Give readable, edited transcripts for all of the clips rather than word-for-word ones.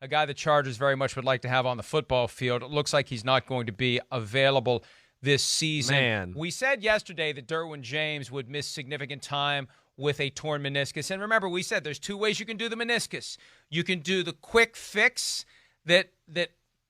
a guy the Chargers very much would like to have on the football field. It looks like he's not going to be available this season. Man. We said yesterday that Derwin James would miss significant time with a torn meniscus. And remember, we said there's two ways you can do the meniscus. You can do the quick fix that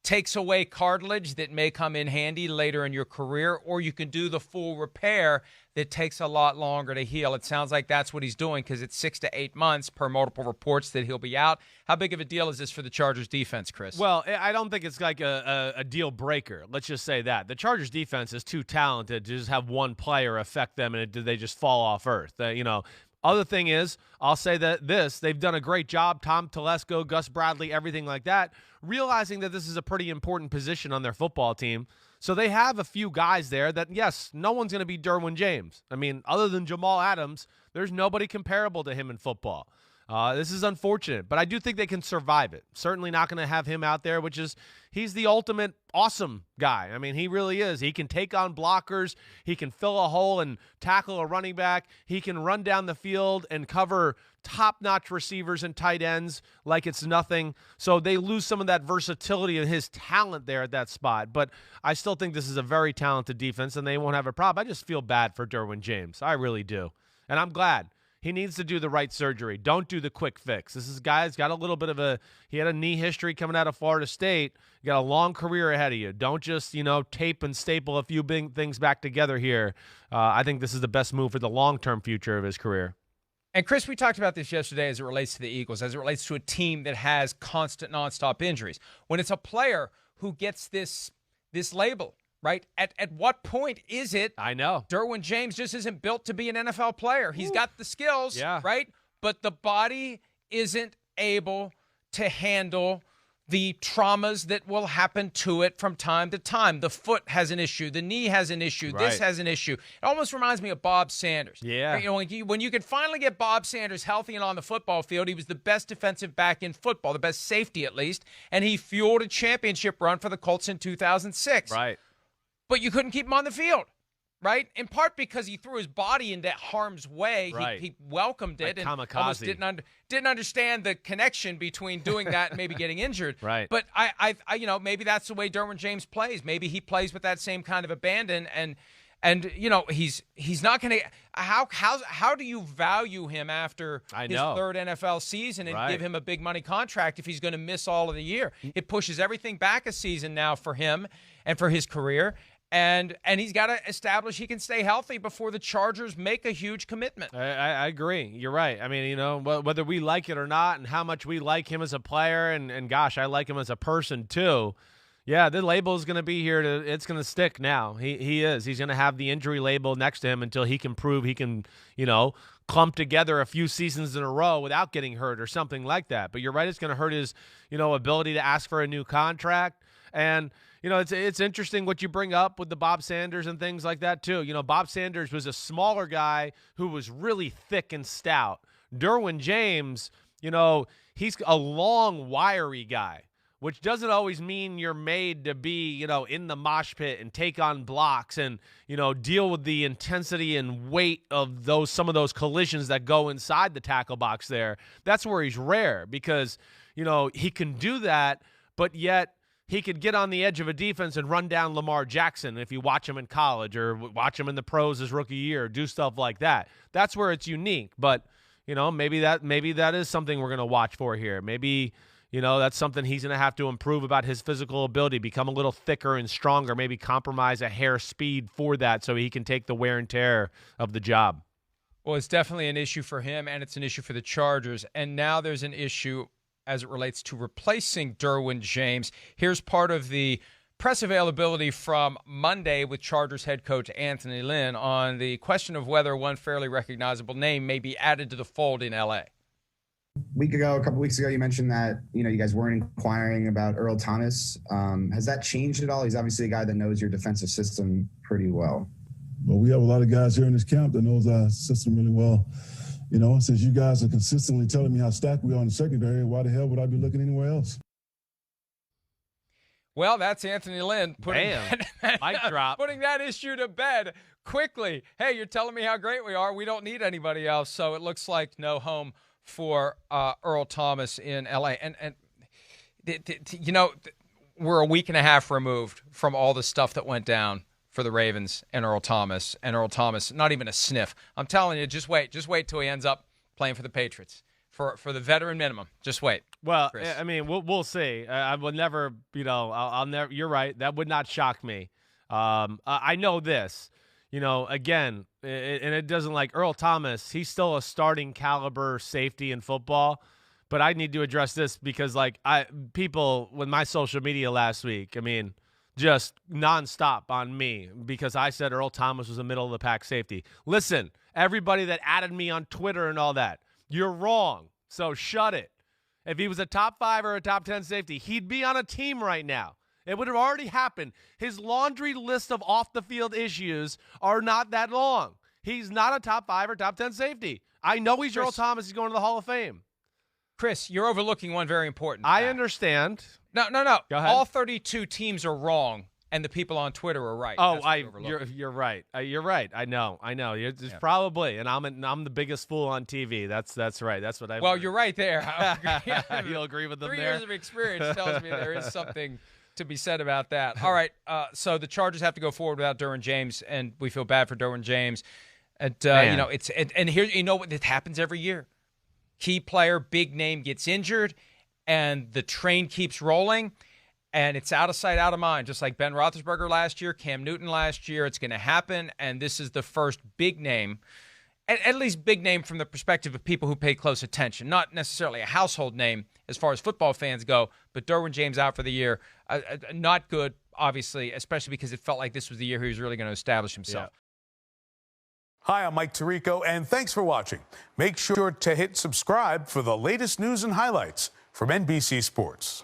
takes away cartilage that may come in handy later in your career, or you can do the full repair that takes a lot longer to heal. It sounds like that's what he's doing because it's 6 to 8 months per multiple reports that he'll be out. How big of a deal is this for the Chargers defense, Chris? Well, I don't think it's like a deal breaker. Let's just say that. The Chargers defense is too talented to just have one player affect them and they just fall off earth. Other thing is, I'll say that they've done a great job, Tom Telesco, Gus Bradley, everything like that, realizing that this is a pretty important position on their football team. So they have a few guys there that, yes, no one's going to be Derwin James. I mean, other than Jamal Adams, there's nobody comparable to him in football. This is unfortunate, but I do think they can survive it. Certainly not going to have him out there, he's the ultimate awesome guy. I mean, he really is. He can take on blockers. He can fill a hole and tackle a running back. He can run down the field and cover top-notch receivers and tight ends like it's nothing. So they lose some of that versatility and his talent there at that spot. But I still think this is a very talented defense, and they won't have a problem. I just feel bad for Derwin James. I really do. And I'm glad. He needs to do the right surgery. Don't do the quick fix. This guy's got a little bit of he had a knee history coming out of Florida State. You got a long career ahead of you. Don't just, tape and staple a few big things back together here. I think this is the best move for the long-term future of his career. And, Chris, we talked about this yesterday as it relates to the Eagles, as it relates to a team that has constant, nonstop injuries. When it's a player who gets this label, right? At what point is it? I know. Derwin James just isn't built to be an NFL player. He's got the skills, right? But the body isn't able to handle the traumas that will happen to it from time to time. The foot has an issue. The knee has an issue. Right. This has an issue. It almost reminds me of Bob Sanders. Yeah. Right? When you could finally get Bob Sanders healthy and on the football field, he was the best defensive back in football, the best safety at least, and he fueled a championship run for the Colts in 2006. Right. But you couldn't keep him on the field, right? In part because he threw his body into harm's way. Right. He welcomed it like and kamikaze. almost didn't understand the connection between doing that and maybe getting injured. Right. But I maybe that's the way Derwin James plays. Maybe he plays with that same kind of abandon and he's not going to. How do you value him after his third NFL season and give him a big money contract if he's going to miss all of the year? It pushes everything back a season now for him and for his career. And he's got to establish he can stay healthy before the Chargers make a huge commitment. I agree. You're right. I mean, whether we like it or not and how much we like him as a player and gosh, I like him as a person too. Yeah, the label is going to be here. It's going to stick now. He is. He's going to have the injury label next to him until he can prove he can, clump together a few seasons in a row without getting hurt or something like that. But you're right. It's going to hurt his, ability to ask for a new contract. And, it's interesting what you bring up with the Bob Sanders and things like that, too. Bob Sanders was a smaller guy who was really thick and stout. Derwin James, he's a long, wiry guy, which doesn't always mean you're made to be, in the mosh pit and take on blocks and, deal with the intensity and weight of some of those collisions that go inside the tackle box there. That's where he's rare because, he can do that, but yet he could get on the edge of a defense and run down Lamar Jackson if you watch him in college or watch him in the pros his rookie year, do stuff like that. That's where it's unique. But, maybe that is something we're going to watch for here. Maybe, that's something he's going to have to improve about his physical ability, become a little thicker and stronger, maybe compromise a hair speed for that so he can take the wear and tear of the job. Well, it's definitely an issue for him, and it's an issue for the Chargers. And now there's an issue as it relates to replacing Derwin James. Here's part of the press availability from Monday with Chargers head coach Anthony Lynn on the question of whether one fairly recognizable name may be added to the fold in L.A. A couple weeks ago, you mentioned that, you guys weren't inquiring about Earl Thomas. Has that changed at all? He's obviously a guy that knows your defensive system pretty well. Well, we have a lot of guys here in this camp that knows our system really well. Since you guys are consistently telling me how stacked we are in the secondary, why the hell would I be looking anywhere else? Well, that's Anthony Lynn putting that issue to bed quickly. Hey, you're telling me how great we are. We don't need anybody else. So it looks like no home for Earl Thomas in L.A. And we're a week and a half removed from all the stuff that went down for the Ravens and Earl Thomas. And Earl Thomas, not even a sniff. I'm telling you, just wait till he ends up playing for the Patriots for the veteran minimum. Just wait. Well, Chris. I mean, we'll see. I would never, I'll never. You're right. That would not shock me. I know this. Again, and it doesn't like Earl Thomas. He's still a starting caliber safety in football. But I need to address this because, people with my social media last week, I mean, just nonstop on me because I said Earl Thomas was a middle-of-the-pack safety. Listen, everybody that added me on Twitter and all that, you're wrong. So shut it. If he was a top 5 or a top 10 safety, he'd be on a team right now. It would have already happened. His laundry list of off-the-field issues are not that long. He's not a top 5 or top 10 safety. I know he's Earl Thomas. He's going to the Hall of Fame. Chris, you're overlooking one very important I fact. understand. No. Go ahead. All 32 teams are wrong, and the people on Twitter are right. Oh, you're you're right. You're right. I know. It's probably, and I'm the biggest fool on TV. That's right. That's what I. Well, you're right there. You'll agree with them 3 there. years of experience tells me there is something to be said about that. All right. So the Chargers have to go forward without Derwin James, and we feel bad for Derwin James. And and here it happens every year. Key player, big name gets injured, and the train keeps rolling, and it's out of sight, out of mind. Just like Ben Roethlisberger last year, Cam Newton last year, it's going to happen, and this is the first big name, at least big name from the perspective of people who pay close attention. Not necessarily a household name as far as football fans go, but Derwin James out for the year. Not good, obviously, especially because it felt like this was the year he was really going to establish himself. Yeah. Hi, I'm Mike Tirico, and thanks for watching. Make sure to hit subscribe for the latest news and highlights from NBC Sports.